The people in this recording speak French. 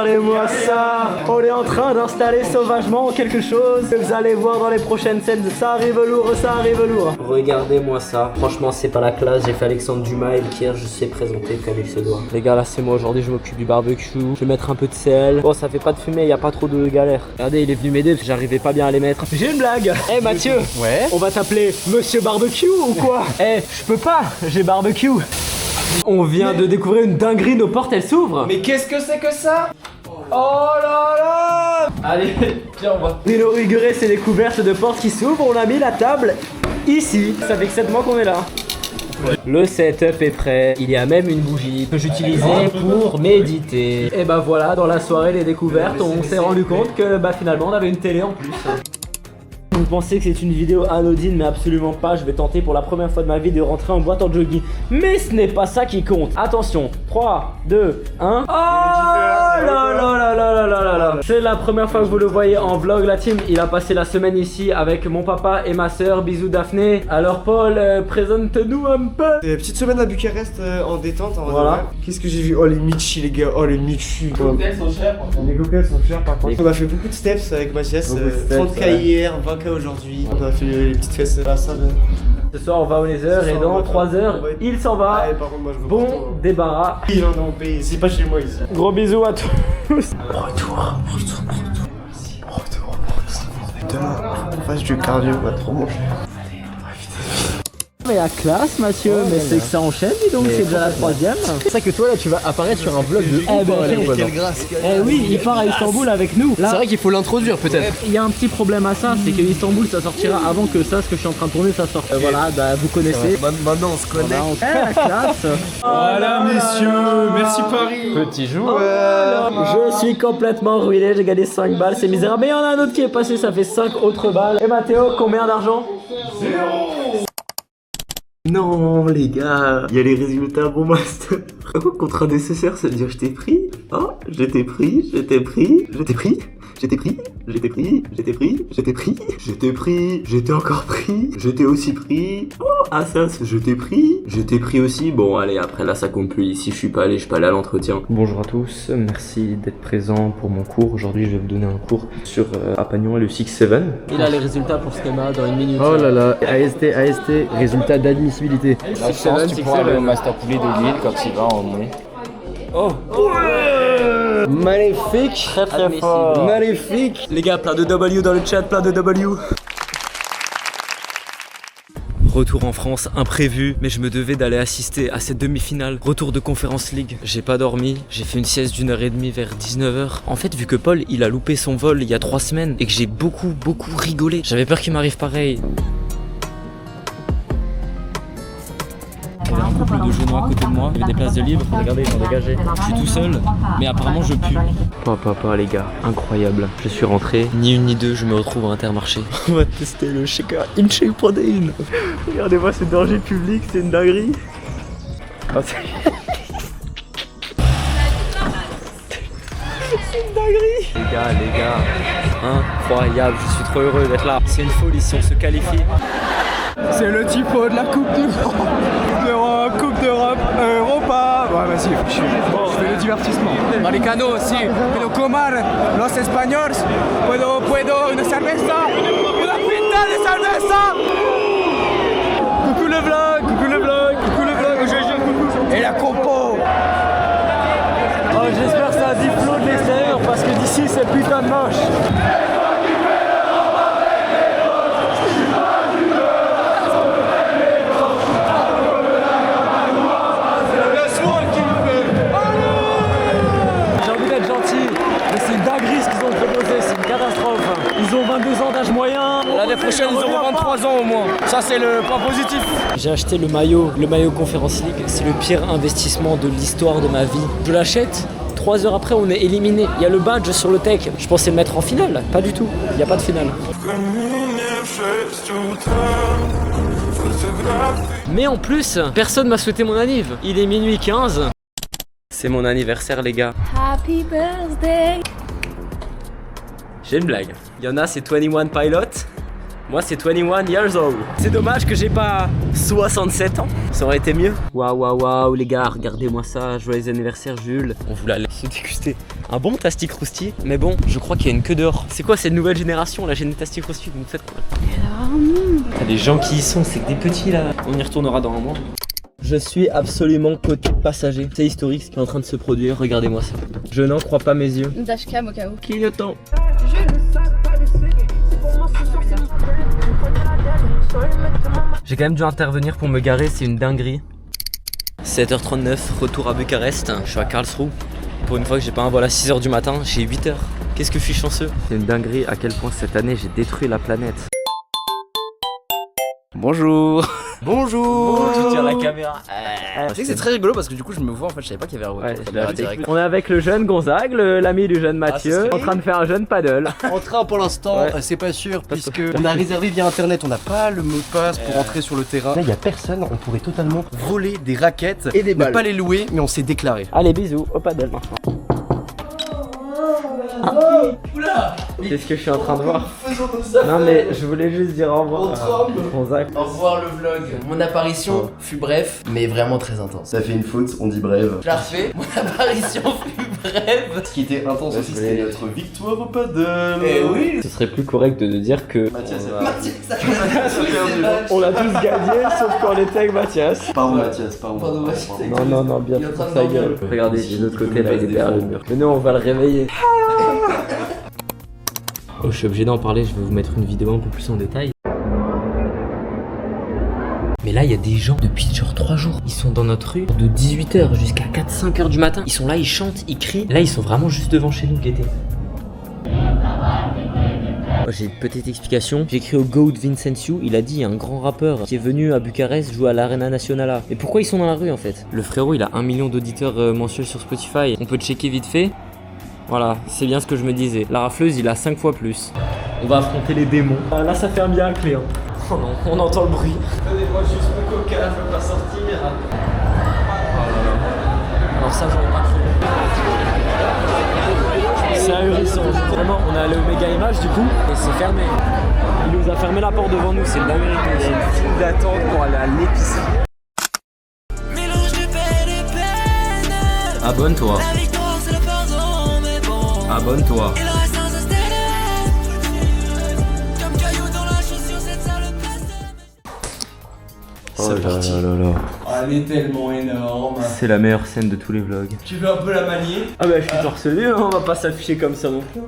Regardez-moi ça. On est en train d'installer sauvagement quelque chose. Vous allez voir dans les prochaines scènes, ça arrive lourd, ça arrive lourd. Regardez-moi ça. Franchement, c'est pas la classe. J'ai fait Alexandre Dumas et le Kier, je sais présenter comme il se doit. Les gars, là, c'est moi aujourd'hui. Je m'occupe du barbecue. Je vais mettre un peu de sel. Bon, ça fait pas de fumée, y a pas trop de galère. Regardez, il est venu m'aider parce que j'arrivais pas bien à les mettre. J'ai une blague. Eh Mathieu. Ouais. On va t'appeler Monsieur Barbecue ou quoi? Eh, je peux pas. J'ai barbecue. On vient de découvrir une dinguerie, nos portes elles s'ouvrent. Mais qu'est-ce que c'est que ça? Oh là là! Allez, viens, on va. Inauguré, c'est les couvertes de portes qui s'ouvrent. On a mis la table ici. Ça fait que 7 mois qu'on est là. Le setup est prêt. Il y a même une bougie que j'utilisais pour méditer. Et bah voilà, dans la soirée les découvertes, on s'est rendu compte que bah finalement on avait une télé en plus. Vous pensez que c'est une vidéo anodine, mais absolument pas. Je vais tenter pour la première fois de ma vie de rentrer en boîte en jogging. Mais ce n'est pas ça qui compte. Attention, 3, 2, 1. Oh là là là là là là là. C'est la première fois que vous le voyez en vlog, la team. Il a passé la semaine ici avec mon papa et ma soeur. Bisous Daphné. Alors Paul, présente-nous un peu. Petite semaine à Bucarest en détente. Voilà. Qu'est-ce que j'ai vu? Oh les Michi les gars, oh les Michi. Les cocktails sont chers. Les cocktails sont chers par contre. On a fait beaucoup de steps avec Mathias. 30K hier, 20K aujourd'hui. On a fait les petites fesses là, ça. Ce soir on va au Nether et dans 3 heures il s'en va. Allez, par contre, moi, je veux Bon partout, hein. débarras. Il en a payé, c'est pas chez moi ici. Gros bisous à tous. Retour. Demain, on fasse du cardio, pas trop manger. Mais la classe Mathieu, mais c'est que ça enchaîne dis donc, c'est déjà la 3ème. C'est ça que toi là tu vas apparaître sur un vlog de Eh ben, Quelle grâce. eh oui, il part à Istanbul avec nous. Là, C'est vrai qu'il faut l'introduire peut-être. il y a un petit problème à ça, c'est que Istanbul ça sortira avant que ça, ce que je suis en train de tourner, ça sorte. Voilà, bah vous connaissez. Maintenant on se connecte. Voilà, on fait la classe. Voilà messieurs, merci Paris. Petit joueur. Je suis complètement ruiné, j'ai gagné 5 balles, c'est misérable. Mais il y en a un autre qui est passé, ça fait 5 autres balles. Et Mathéo, combien d'argent? Non les gars, il y a les résultats bon master. Oh, contrat nécessaire, ça veut dire je t'ai pris. Oh, je t'ai pris, je t'ai pris, je t'ai pris, je t'ai pris, je t'ai pris, je t'ai pris, je t'ai pris, je t'ai pris, je t'ai encore pris, je t'ai aussi pris. Oh, ah ça, je t'ai pris aussi. Bon allez, après là ça compte plus, ici je suis pas allé à l'entretien. Bonjour à tous, merci d'être présents pour mon cours. Aujourd'hui je vais vous donner un cours sur Apagnon et le 6-7. Il a les résultats pour Schema dans une minute. Oh là là, AST, résultat d'admissibilité. La chance, tu pourras aller au Master Poulet de Lille quand il va en mai. Oh Maléfique. très très fort. Maléfique. Les gars, plein de W dans le chat, plein de W. Retour en France, imprévu, mais je me devais d'aller assister à cette demi-finale. Retour de Conference League. J'ai pas dormi, j'ai fait une sieste d'1h30 vers 19h. En fait, vu que Paul, il a loupé son vol il y a 3 semaines et que j'ai beaucoup rigolé, j'avais peur qu'il m'arrive pareil. Il y avait un couple de genoux à côté de moi, il y avait des places de libre, regardez ils sont dégagés. Je suis tout seul, mais apparemment je pue. Papa les gars, incroyable. Je suis rentré, ni une ni deux, je me retrouve à Intermarché. On va tester le shaker InShape Protein. Regardez-moi ce danger public, c'est une dinguerie. Oh, c'est une dinguerie. Les gars, incroyable, je suis trop heureux d'être là. C'est une folie si on se qualifie. C'est le typo de la Coupe d'Europe, Coupe d'Europe, Europa. Ouais, vas-y, je fais le divertissement. Americano, si, puedo comer los españoles, puedo una cerveza, una pinta de cerveza. Coucou le vlog, GG, et la compo. Oh, j'espère que ça a dit flot de l'extérieur parce que d'ici c'est putain de moche. J'ai envie d'être gentil, mais c'est une dinguerie ce qu'ils ont proposé, c'est une catastrophe. Ils ont 22 ans d'âge moyen. L'année prochaine ils auront 23 ans au moins. Ça c'est le point positif. J'ai acheté le maillot Conference League, c'est le pire investissement de l'histoire de ma vie. Je l'achète, 3 heures après on est éliminé. Il y a le badge sur le tech, je pensais le mettre en finale, pas du tout, il n'y a pas de finale. Mais en plus, personne m'a souhaité mon anniv. Il est minuit 15. C'est mon anniversaire les gars. Happy birthday. J'ai une blague. Il y en a c'est 21 Pilot Moi c'est 21 years old. C'est dommage que j'ai pas 67 ans. Ça aurait été mieux. Waouh waouh waouh les gars, regardez-moi ça. Joyeux anniversaire Jules. On voulait aller se déguster un bon Tasty Crousti. Mais bon, je crois qu'il y a une queue dehors. C'est quoi cette nouvelle génération là, j'ai une Tasty Crousti, vous me faites quoi? T'as des gens qui y sont, c'est que des petits là. On y retournera dans un mois. Je suis absolument côté passager. C'est historique ce qui est en train de se produire, regardez-moi ça. Je n'en crois pas mes yeux. Dashcam au cas où. Clignotant. J'ai quand même dû intervenir pour me garer, c'est une dinguerie. 7h39, retour à Bucarest. Je suis à Karlsruhe. Pour une fois que j'ai pas un vol à 6h du matin, j'ai 8h. Qu'est-ce que je suis chanceux. C'est une dinguerie à quel point cette année j'ai détruit la planète. Bonjour. Bonjour. Tu tiens la caméra. Tu sais que c'est très rigolo parce que du coup je me vois en fait, je savais pas qu'il y avait un Ouais, retour je caméra l'ai direct. avec- On est avec le jeune Gonzague, l'ami du jeune Mathieu, c'est en train de faire un jeune paddle. En train pour l'instant, Ouais. c'est pas sûr puisque on a réservé via internet, on n'a pas le mot de passe pour entrer sur le terrain. Là, il y a personne, on pourrait totalement voler des raquettes Et des ne balles. pas les louer, mais on s'est déclaré. Allez, bisous, au paddle maintenant. Qu'est-ce que je suis en train de voir? Non mais je voulais juste dire au revoir à Gonzague. Au revoir le vlog. Mon apparition fut bref, mais vraiment très intense. Ça fait une faute, on dit brève. Je la refais, mon apparition fut brève. Ce qui était intense aussi, je c'était vais- notre victoire au paddle. Eh oui. Ce serait plus correct de dire que Mathias, on l'a tous gagné sauf quand on était avec Mathias. Pardon Mathias, pardon. Pardon, Mathias. Non, bien Il est en train pour de sa dormir, gueule. le Regardez, aussi, de l'autre il côté nous là, il est passe des derrière le fois. mur. Mais nous on va le réveiller. Oh, je suis obligé d'en parler, je vais vous mettre une vidéo un peu plus en détail. Mais là, il y a des gens depuis genre 3 jours. Ils sont dans notre rue de 18h jusqu'à 4-5h du matin. Ils sont là, ils chantent, ils crient. Là, ils sont vraiment juste devant chez nous, guettez. J'ai une petite explication. J'ai écrit au Goat Vincentiu. Il a dit il y a un grand rappeur qui est venu à Bucarest jouer à l'Arena Nationala. Mais pourquoi ils sont dans la rue en fait? Le frérot, il a 1 million d'auditeurs mensuels sur Spotify. On peut checker vite fait. Voilà, c'est bien ce que je me disais. La rafleuse, il a 5 fois plus. On va affronter les démons. Ah, là, ça ferme bien la clé. Hein. Oh non, on entend le bruit. Donnez-moi juste mon coca, je veux pas sortir. Oh là là. Alors ça, j'aurais pas cru. C'est ahurissant. Vraiment, on a le méga image du coup, et c'est fermé. Il nous a fermé la porte devant nous, c'est une dinguerie. Il y a une file d'attente pour aller à l'épicerie. Abonne-toi. Abonne-toi. Oh là là là là. Elle est tellement énorme. C'est la meilleure scène de tous les vlogs. Tu veux un peu la manier? Ah bah je suis torse nu, hein, on va pas s'afficher comme ça non plus.